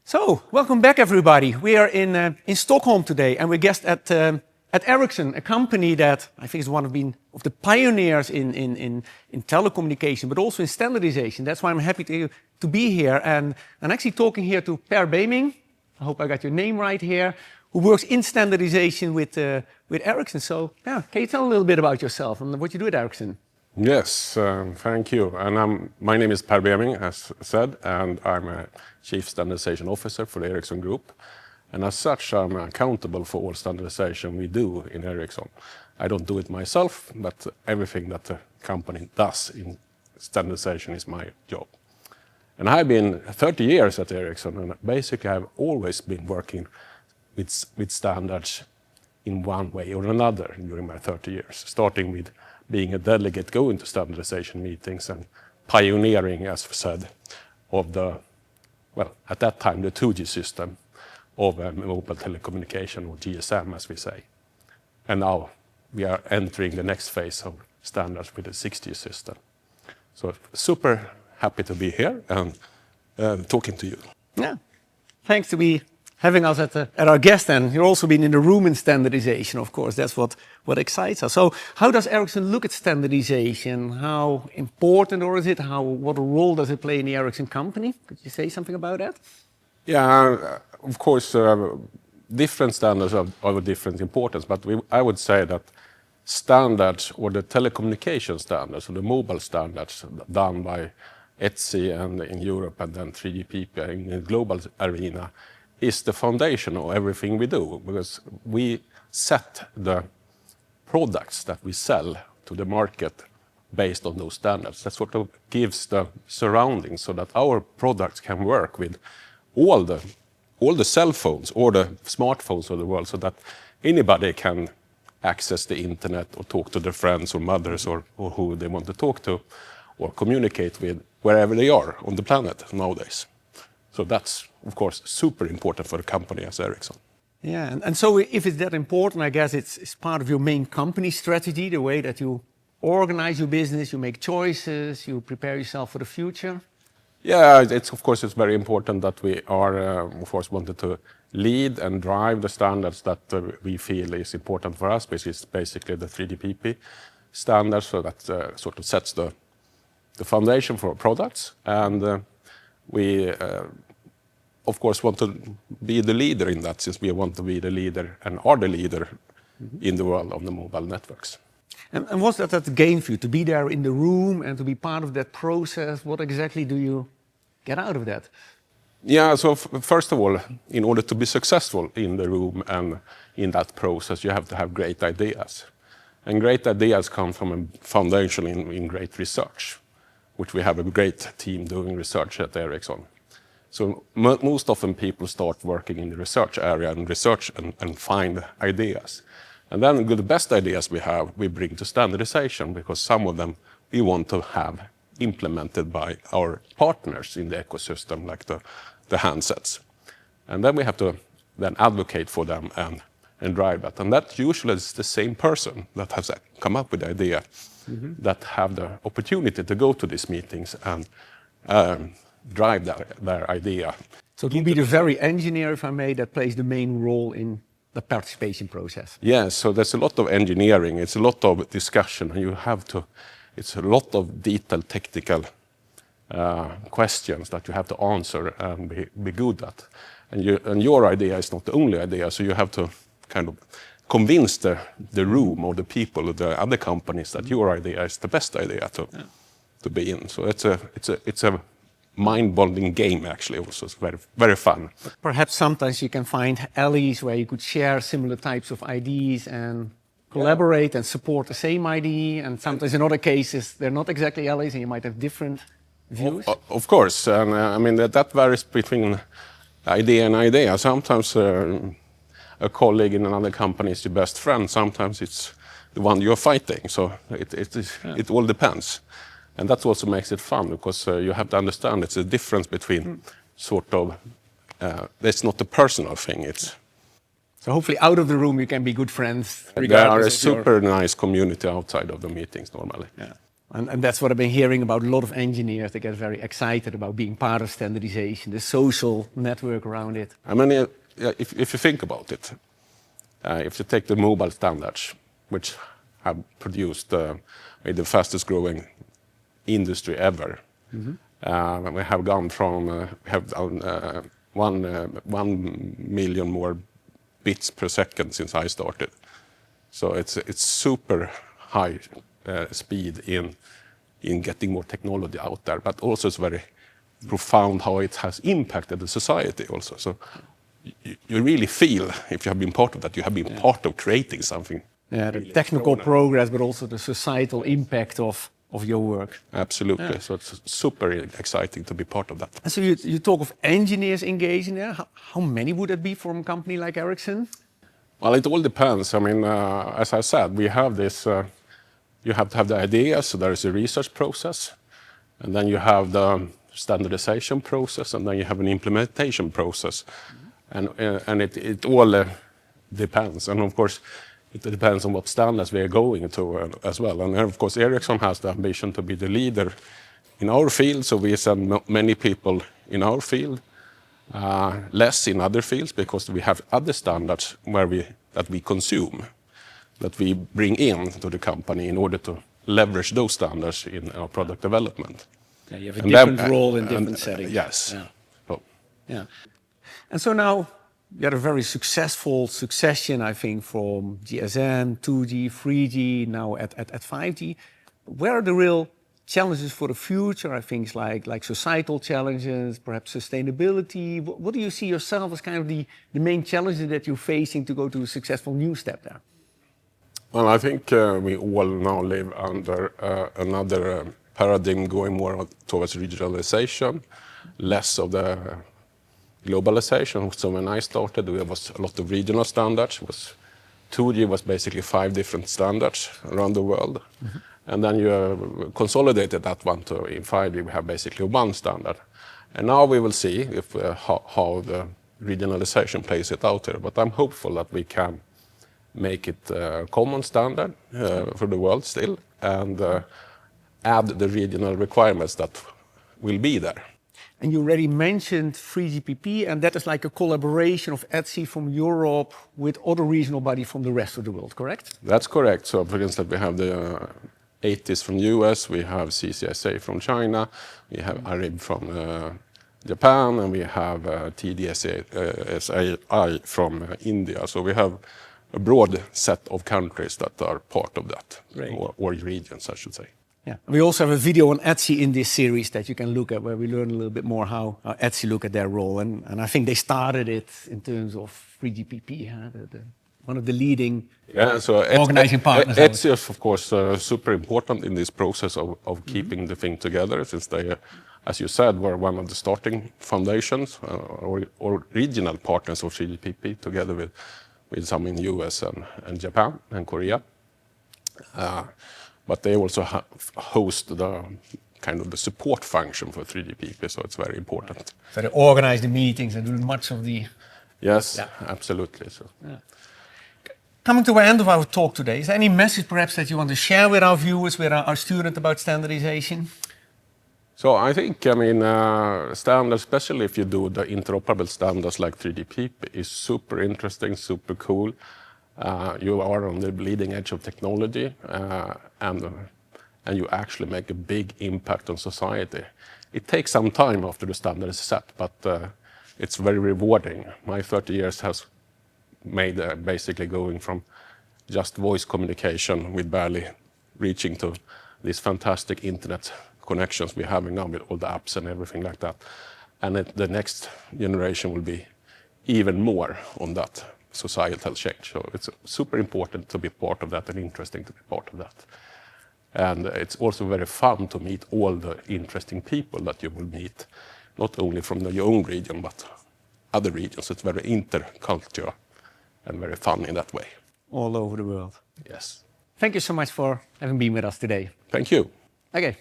So, welcome back, everybody. We are in Stockholm today, and we're guests at Ericsson, a company that I think is one of the pioneers in telecommunication, but also in standardization. That's why I'm happy to be here, and I'm actually talking here to Per Beming. I hope I got your name right here, who works in standardization with Ericsson. So, yeah, can you tell a little bit about yourself and what you do at Ericsson? Yes, thank you. And my name is Per Beming, as said, and I'm a Chief Standardization Officer for the Ericsson Group. And as such, I'm accountable for all standardization we do in Ericsson. I don't do it myself, but everything that the company does in standardization is my job. And I've been 30 years at Ericsson, and basically I've always been working with standards in one way or another during my 30 years, starting with being a delegate going to standardization meetings and pioneering, as said, of the, well, at that time, the 2G system of mobile telecommunication, or GSM, as we say. And now we are entering the next phase of standards with the 6G system. So super happy to be here and talking to you. Yeah, thanks to be having us at our guest, and you've also been in the room in standardization, of course. That's what excites us. So how does Ericsson look at standardization? How important or is it? What role does it play in the Ericsson company? Could you say something about that? Yeah, of course, different standards are of different importance, but I would say that standards, or the telecommunication standards, or the mobile standards done by ETSI and in Europe and then 3GPP in the global arena, is the foundation of everything we do, because we set the products that we sell to the market based on those standards. That sort of gives the surroundings so that our products can work with all the cell phones or the smartphones of the world, so that anybody can access the internet or talk to their friends or mothers or who they want to talk to or communicate with wherever they are on the planet nowadays. So that's, of course, super important for a company as Ericsson. Yeah, and so if it's that important, I guess it's part of your main company strategy, the way that you organize your business, you make choices, you prepare yourself for the future. Yeah, it's very important that we are, of course, wanted to lead and drive the standards that we feel is important for us, which is basically the 3GPP standards, so that sort of sets the foundation for our products. And we, of course, want to be the leader in that, since we want to be the leader and are the leader in the world of the mobile networks. And what's that gain for you, to be there in the room and to be part of that process? What exactly do you get out of that? Yeah, so first of all, in order to be successful in the room and in that process, you have to have great ideas. And great ideas come from a foundation in great research, which we have a great team doing research at Ericsson. So most often people start working in the research area and research and find ideas. And then the best ideas we bring to standardization, because some of them we want to have implemented by our partners in the ecosystem, like the handsets. And then we have to then advocate for them and drive that. And that usually is the same person that has come up with the idea, that have the opportunity to go to these meetings and drive their idea. So it will be the very engineer, if I may, that plays the main role in the participation process. Yes, so there's a lot of engineering, it's a lot of discussion, and it's a lot of detailed technical questions that you have to answer and be good at. And your idea is not the only idea, so you have to kind of convince the room or the people or the other companies that your idea is the best idea to be in. So it's a mind-bonding game, actually. Also, it's very, very fun. Perhaps sometimes you can find alleys where you could share similar types of ideas and collaborate and support the same idea. And sometimes in other cases, they're not exactly alleys and you might have different views. Of course. And I mean, that varies between idea and idea. Sometimes a colleague in another company is your best friend. Sometimes it's the one you're fighting. So it all depends. And that also makes it fun, because you have to understand it's a difference between sort of, it's not a personal thing. So hopefully out of the room you can be good friends. There are a super nice community outside of the meetings normally. Yeah. And that's what I've been hearing about a lot of engineers. They get very excited about being part of standardization, the social network around it. I mean, if you think about it, if you take the mobile standards, which have produced the fastest growing industry ever, we have gone from we have done 1 million more bits per second since I started. So it's super high speed in getting more technology out there, but also it's very profound how it has impacted the society also. So you really feel, if you have been part of that, you have been part of creating something. Yeah, the technical progress, but also the societal impact of your work. Absolutely. Yeah. So it's super exciting to be part of that. And so you talk of engineers engaging there. How many would that be from a company like Ericsson? Well, it all depends. I mean, as I said, we have this, you have to have the ideas, so there is a research process, and then you have the standardization process, and then you have an implementation process. And it all depends. And of course, it depends on what standards we are going to as well. And of course, Ericsson has the ambition to be the leader in our field, so we send many people in our field, less in other fields, because we have other standards that we consume, that we bring in to the company in order to leverage those standards in our product development. Yeah, you have a different role in different settings. Yes. Yeah. So. Yeah. And so now you had a very successful succession, I think, from GSM, 2G, 3G, now at 5G. Where are the real challenges for the future? I think like societal challenges, perhaps sustainability. What do you see yourself as kind of the main challenges that you're facing to go to a successful new step there? Well, I think we all now live under another paradigm going more towards regionalization, less of the globalization. So when I started, there was a lot of regional standards. 2G was basically 5 different standards around the world. And then you consolidated that one to, in 5G, we have basically one standard. And now we will see if how the regionalization plays it out here. But I'm hopeful that we can make it a common standard for the world still, and add the regional requirements that will be there. And you already mentioned 3GPP, and that is like a collaboration of ETSI from Europe with other regional bodies from the rest of the world, correct? That's correct. So for instance, we have the 80s from US, we have CCSA from China, we have ARIB from Japan, and we have TDSAI from India. So we have a broad set of countries that are part of that, or regions, I should say. Yeah. We also have a video on ETSI in this series that you can look at, where we learn a little bit more how ETSI look at their role. And I think they started it in terms of 3GPP, one of the leading organizing partners. ETSI is, of course, super important in this process of keeping the thing together, since they, as you said, were one of the starting foundations or regional partners of 3GPP, together with some in US and Japan and Korea. But they also host the kind of the support function for 3GPP, so it's very important. So they organize the meetings and do much of the... Yes, absolutely. So. Yeah. Coming to the end of our talk today, is there any message perhaps that you want to share with our viewers, with our students about standardization? So I think, standards, especially if you do the interoperable standards like 3GPP, is super interesting, super cool. You are on the bleeding edge of technology, and you actually make a big impact on society. It takes some time after the standard is set, but it's very rewarding. My 30 years has made basically going from just voice communication with barely reaching to these fantastic internet connections we're having now with all the apps and everything like that. And the next generation will be even more on that societal change. So it's super important to be part of that and interesting to be part of that. And it's also very fun to meet all the interesting people that you will meet, not only from your own region, but other regions. It's very intercultural and very fun in that way. All over the world. Yes. Thank you so much for having been with us today. Thank you. Okay.